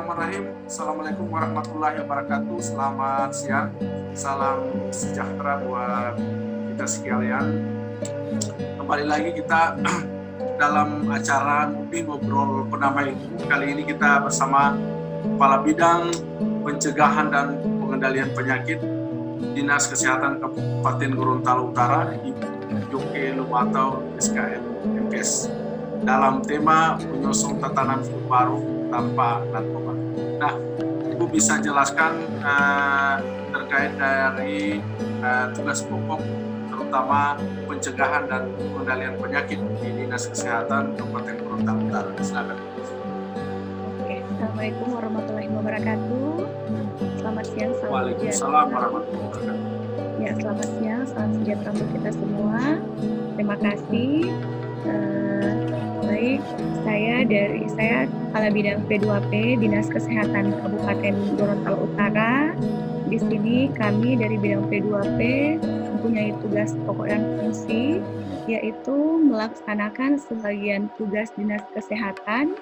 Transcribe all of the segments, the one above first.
Bismillahirrahmanirrahim. Assalamualaikum warahmatullahi wabarakatuh. Selamat siang. Salam sejahtera buat kita sekalian. Kembali lagi kita dalam acara Ngobrol Penamai itu. Kali ini kita bersama Kepala Bidang Pencegahan dan Pengendalian Penyakit Dinas Kesehatan Kabupaten Gorontalo Utara, Ibu Joke Lumatau SKM MKes, dalam tema menyosong tatanan hidup baru tanpa narkoba. Nah, Ibu bisa jelaskan terkait dari tugas pokok terutama pencegahan dan pengendalian penyakit di Dinas Kesehatan Kabupaten Gorontalo Utara. Silakan. Oke, Assalamualaikum warahmatullahi wabarakatuh. Selamat siang, salam Waalaikumsalam warahmatullahi wabarakatuh. Ya, selamat siang, salam sejahtera untuk kita semua. Terima kasih. Baik, saya Kepala Bidang P2P Dinas Kesehatan Kabupaten Gorontalo Utara. Di sini kami dari Bidang P2P mempunyai tugas pokok dan fungsi, yaitu melaksanakan sebagian tugas Dinas Kesehatan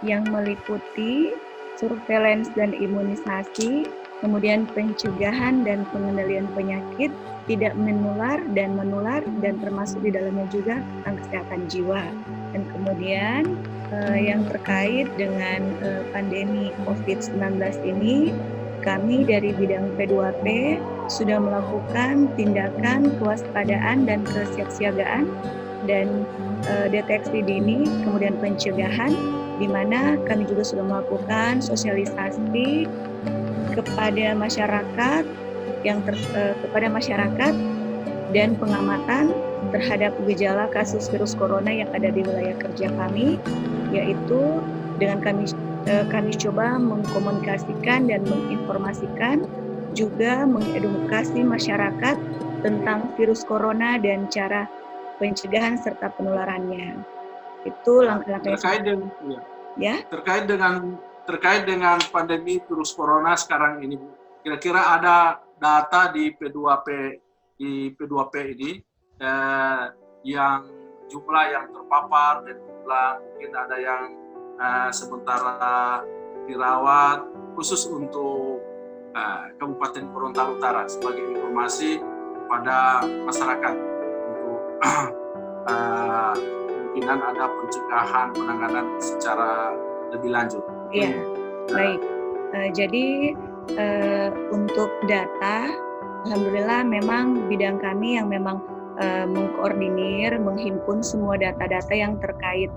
yang meliputi surveillance dan imunisasi, kemudian pencegahan dan pengendalian penyakit tidak menular, dan termasuk di dalamnya juga tentang kesehatan jiwa. Dan kemudian yang terkait dengan pandemi COVID-19 ini, kami dari bidang P2P sudah melakukan tindakan kewaspadaan dan kesiapsiagaan dan deteksi dini, kemudian pencegahan, di mana kami juga sudah melakukan sosialisasi kepada masyarakat kepada masyarakat dan pengamatan terhadap gejala kasus virus corona yang ada di wilayah kerja kami, yaitu dengan kami coba mengkomunikasikan dan menginformasikan, juga mengedukasi masyarakat tentang virus corona dan cara pencegahan serta penularannya. Itu langkah-langkah terkait dengan pandemi virus corona sekarang ini, Bu. Kira-kira ada data di P2P ini yang jumlah yang terpapar dan jumlah mungkin ada yang sementara dirawat, khusus untuk Kabupaten Gorontalo Utara sebagai informasi pada masyarakat untuk kemungkinan ada pencegahan penanganan secara lebih lanjut. Iya, baik. Jadi untuk data, alhamdulillah memang bidang kami yang memang mengkoordinir, menghimpun semua data-data yang terkait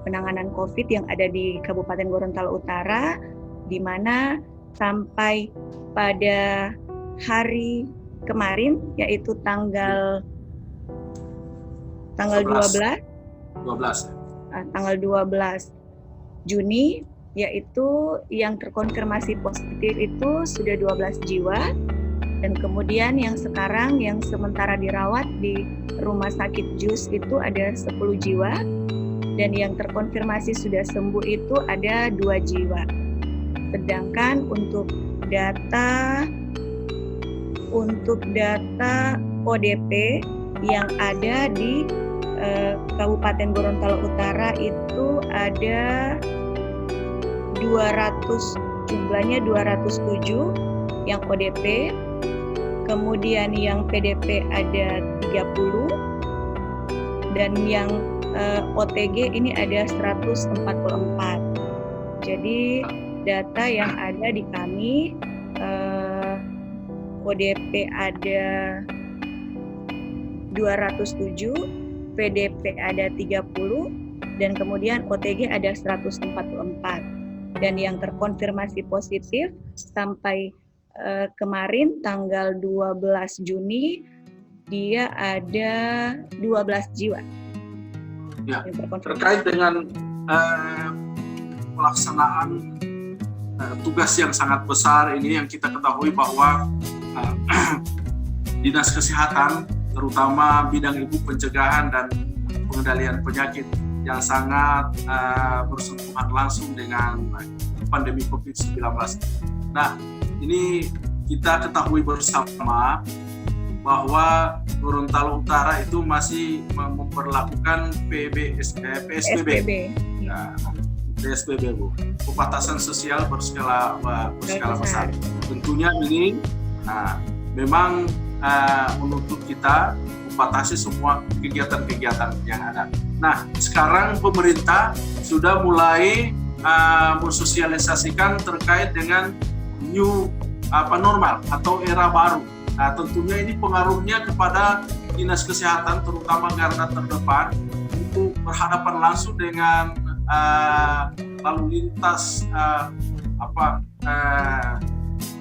penanganan COVID yang ada di Kabupaten Gorontalo Utara, di mana sampai pada hari kemarin, yaitu tanggal 12 Juni, yaitu yang terkonfirmasi positif itu sudah 12 jiwa, dan kemudian yang sekarang yang sementara dirawat di Rumah Sakit JUS itu ada 10 jiwa, dan yang terkonfirmasi sudah sembuh itu ada 2 jiwa. Sedangkan untuk data ODP yang ada di Kabupaten Gorontalo Utara itu ada jumlahnya 207 yang ODP, kemudian yang PDP ada 30, dan yang OTG ini ada 144. Jadi data yang ada di kami, ODP ada 207, PDP ada 30, dan kemudian OTG ada 144. Dan yang terkonfirmasi positif sampai kemarin tanggal 12 Juni dia ada 12 jiwa. Ya, terkait dengan pelaksanaan tugas yang sangat besar ini, yang kita ketahui bahwa Dinas Kesehatan terutama bidang ibu pencegahan dan pengendalian penyakit yang sangat bersentuhan langsung dengan pandemi COVID-19. Nah, ini kita ketahui bersama bahwa Gorontalo Utara itu masih memperlakukan PSBB. Nah, PSBB, Bu. Pembatasan sosial berskala besar. Tentunya ini memang menuntut kita membatasi semua kegiatan-kegiatan yang ada. Nah, sekarang pemerintah sudah mulai mensosialisasikan terkait dengan new normal atau era baru. Nah, tentunya ini pengaruhnya kepada Dinas Kesehatan, terutama garda terdepan, untuk berhadapan langsung dengan lalu lintas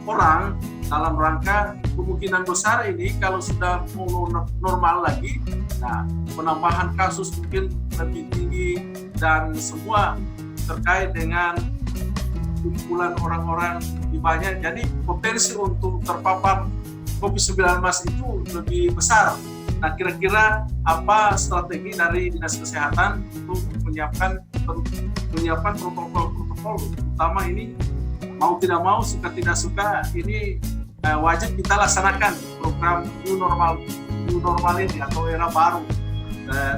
orang dalam rangka kemungkinan besar ini kalau sudah mau normal lagi, nah penambahan kasus mungkin lebih tinggi dan semua terkait dengan kumpulan orang-orang lebih banyak, jadi potensi untuk terpapar COVID-19 itu lebih besar. Nah, kira-kira apa strategi dari Dinas Kesehatan untuk menyiapkan protokol-protokol, utama ini mau tidak mau, suka tidak suka, ini wajib kita laksanakan program new normal ini atau era baru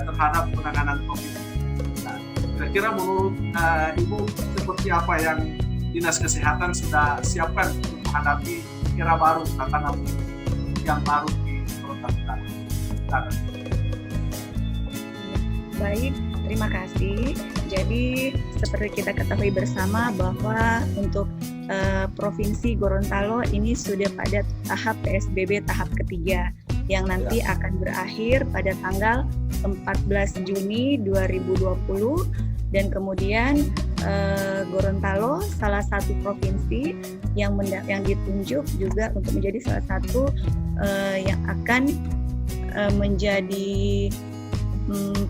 terhadap penanganan COVID. Nah, kira-kira menurut Ibu seperti apa yang Dinas Kesehatan sudah siapkan untuk menghadapi era baru, tatanan yang baru di Kota Utara? Baik, terima kasih. Jadi seperti kita ketahui bersama bahwa untuk Provinsi Gorontalo ini sudah pada tahap PSBB tahap ketiga yang nanti akan berakhir pada tanggal 14 Juni 2020, dan kemudian Gorontalo salah satu provinsi yang ditunjuk juga untuk menjadi salah satu yang akan menjadi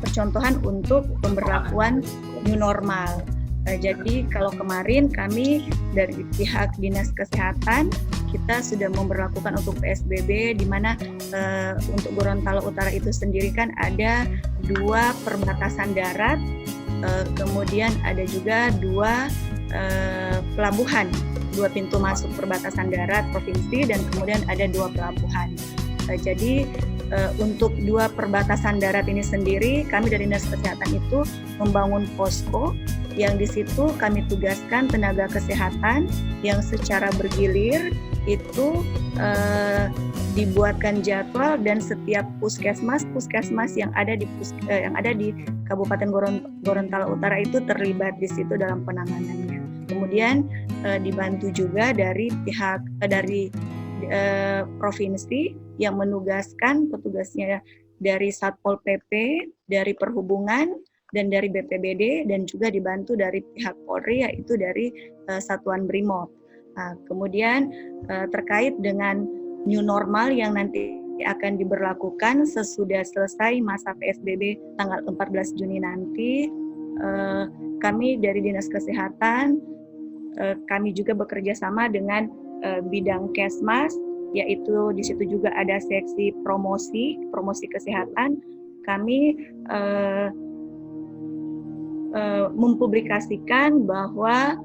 percontohan untuk pemberlakuan new normal. Jadi kalau kemarin kami dari pihak Dinas Kesehatan kita sudah memberlakukan untuk PSBB, di mana untuk Gorontalo Utara itu sendiri kan ada 2 perbatasan darat, kemudian ada juga 2 pelabuhan, 2 pintu masuk perbatasan darat provinsi, dan kemudian ada 2 pelabuhan. Jadi untuk 2 perbatasan darat ini sendiri, kami dari Dinas Kesehatan itu membangun posko yang di situ kami tugaskan tenaga kesehatan yang secara bergilir itu dibuatkan jadwal, dan setiap puskesmas yang ada di Kabupaten Gorontalo Utara itu terlibat di situ dalam penanganannya. Kemudian dibantu juga dari pihak provinsi yang menugaskan petugasnya dari Satpol PP, dari Perhubungan, dan dari BPBD, dan juga dibantu dari pihak Polri, yaitu dari Satuan Brimob. Nah, kemudian terkait dengan new normal yang nanti akan diberlakukan sesudah selesai masa PSBB tanggal 14 Juni nanti, kami dari Dinas Kesehatan, kami juga bekerja sama dengan bidang Kesmas, yaitu di situ juga ada seksi promosi kesehatan. Kami mempublikasikan bahwa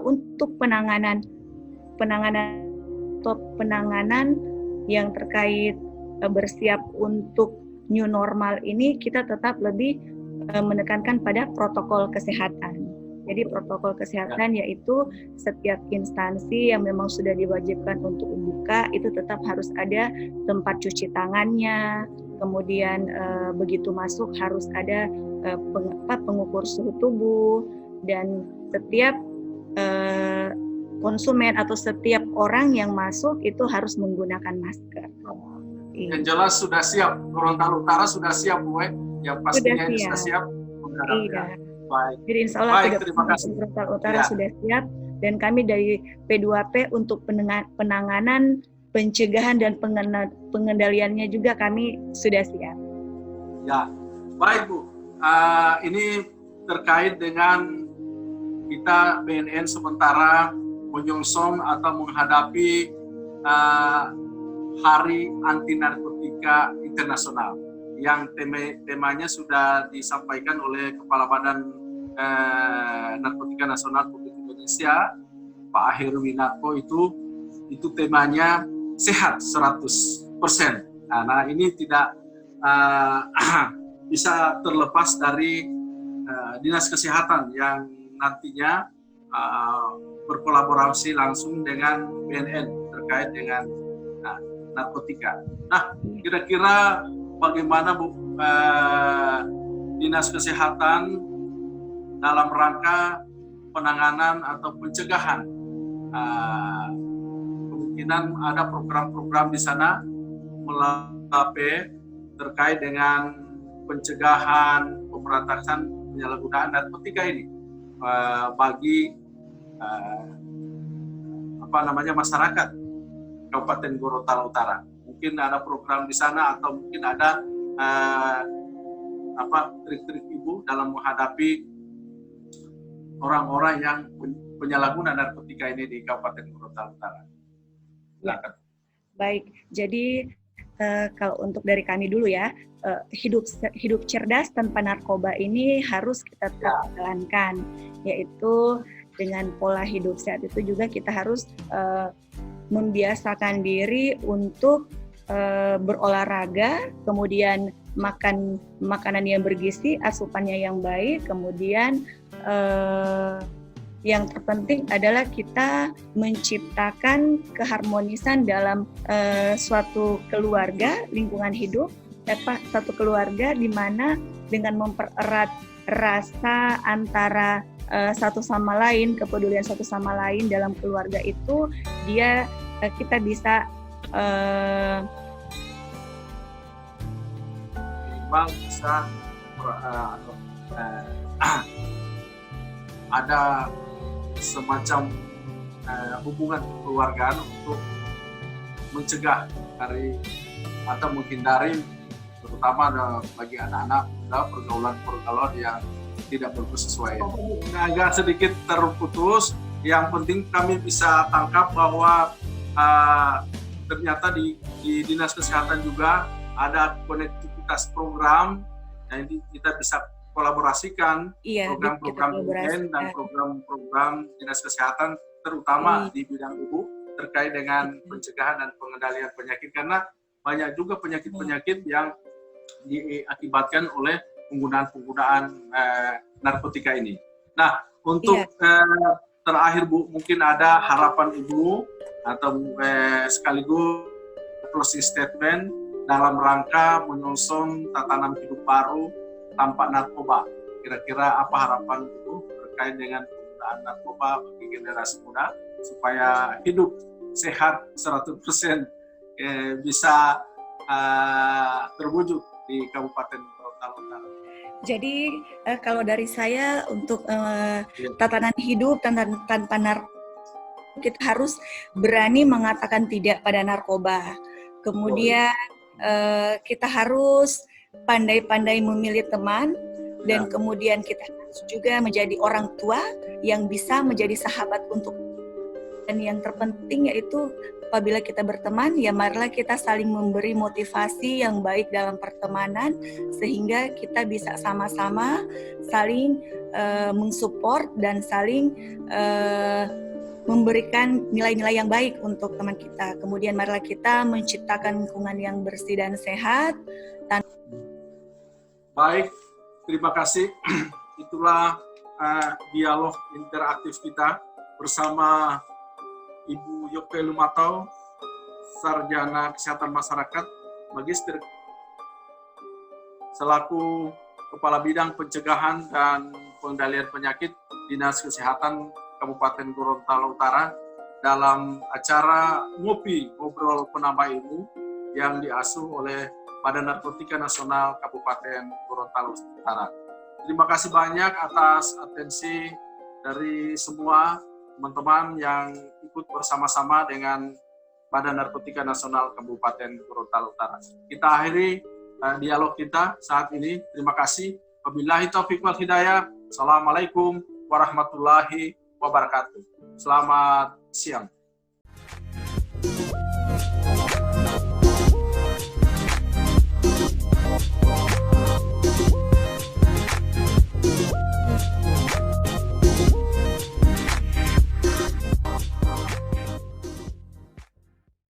untuk penanganan yang terkait bersiap untuk new normal ini, kita tetap lebih menekankan pada protokol kesehatan. Jadi protokol kesehatan yaitu setiap instansi yang memang sudah diwajibkan untuk membuka itu tetap harus ada tempat cuci tangannya, kemudian begitu masuk harus ada pengukur suhu tubuh, dan setiap konsumen atau setiap orang yang masuk itu harus menggunakan masker. Yang jelas sudah siap, Gorontalo Utara sudah siap, Bu. Yang pastinya sudah siap. Iya. Baik. Jadi insya Allah Gorontalo Utara sudah siap, dan kami dari P2P untuk penanganan, pencegahan, dan pengendaliannya juga kami sudah siap. Ya, baik Bu. Ini terkait dengan kita BNN sementara menyongsong atau menghadapi Hari Anti Narkotika Internasional yang temanya sudah disampaikan oleh Kepala Badan Narkotika Nasional Republik Indonesia, Pak Heruwinarko. Itu temanya sehat 100%. Nah, ini tidak bisa terlepas dari Dinas Kesehatan yang nantinya berkolaborasi langsung dengan BNN terkait dengan narkotika. Nah, kira-kira bagaimana Bu Dinas Kesehatan dalam rangka penanganan atau pencegahan? Kemungkinan ada program-program di sana melalui terkait dengan pencegahan, pemberantasan penyalahgunaan narkotika ini bagi masyarakat Kabupaten Gorontalo Utara. Mungkin ada program di sana atau mungkin ada trik-trik Ibu dalam menghadapi orang-orang yang penyalahguna narkotika ini di Kabupaten Gorontalo Utara. Silakan. Baik, jadi kalau untuk dari kami dulu ya, hidup cerdas tanpa narkoba ini harus kita tetap jalankan, yaitu dengan pola hidup sehat itu juga kita harus membiasakan diri untuk berolahraga, kemudian makan makanan yang bergizi, asupannya yang baik, kemudian yang terpenting adalah kita menciptakan keharmonisan dalam suatu keluarga, lingkungan hidup, satu keluarga di mana dengan mempererat rasa antara satu sama lain, kepedulian satu sama lain dalam keluarga itu, kita bisa ada semacam hubungan kekeluargaan untuk mencegah dari atau menghindari, terutama bagi anak-anak muda, pergaulan-pergaulan yang tidak bersesuaian. Agak sedikit terputus, yang penting kami bisa tangkap bahwa ternyata di Dinas Kesehatan juga ada konektivitas program, yang kita bisa kolaborasikan program-program BNN dan program-program Dinas Kesehatan, terutama di bidang ibu terkait dengan pencegahan dan pengendalian penyakit, karena banyak juga penyakit-penyakit yang diakibatkan oleh penggunaan narkotika ini. Nah, untuk terakhir Bu, mungkin ada harapan Ibu atau sekaligus closing statement dalam rangka menyusun tatanan hidup baru tanpa narkoba. Kira-kira apa harapan Ibu terkait dengan penggunaan narkoba bagi generasi muda supaya hidup sehat 100% bisa terwujud di Kabupaten Gorontalo Utara? Jadi kalau dari saya untuk tatanan hidup tanpa narkoba, kita harus berani mengatakan tidak pada narkoba. Kemudian kita harus pandai-pandai memilih teman, dan kemudian kita harus juga menjadi orang tua yang bisa menjadi sahabat untuk. Dan yang terpenting yaitu apabila kita berteman, ya marilah kita saling memberi motivasi yang baik dalam pertemanan, sehingga kita bisa sama-sama saling mensupport dan saling memberikan nilai-nilai yang baik untuk teman kita. Kemudian marilah kita menciptakan lingkungan yang bersih dan sehat. Baik, terima kasih. Itulah dialog interaktif kita bersama Ibu Yope Lumatau, Sarjana Kesehatan Masyarakat, Magister, selaku Kepala Bidang Pencegahan dan Pengendalian Penyakit Dinas Kesehatan Kabupaten Gorontalo Utara, dalam acara Ngobrol Penambah Ilmu yang diasuh oleh Badan Narkotika Nasional Kabupaten Gorontalo Utara. Terima kasih banyak atas atensi dari semua teman-teman yang ikut bersama-sama dengan Badan Narkotika Nasional Kabupaten Gorontalo Utara. Kita akhiri dialog kita saat ini. Terima kasih. Wabillahi taufiq wal hidayah. Assalamualaikum warahmatullahi wabarakatuh. Selamat siang.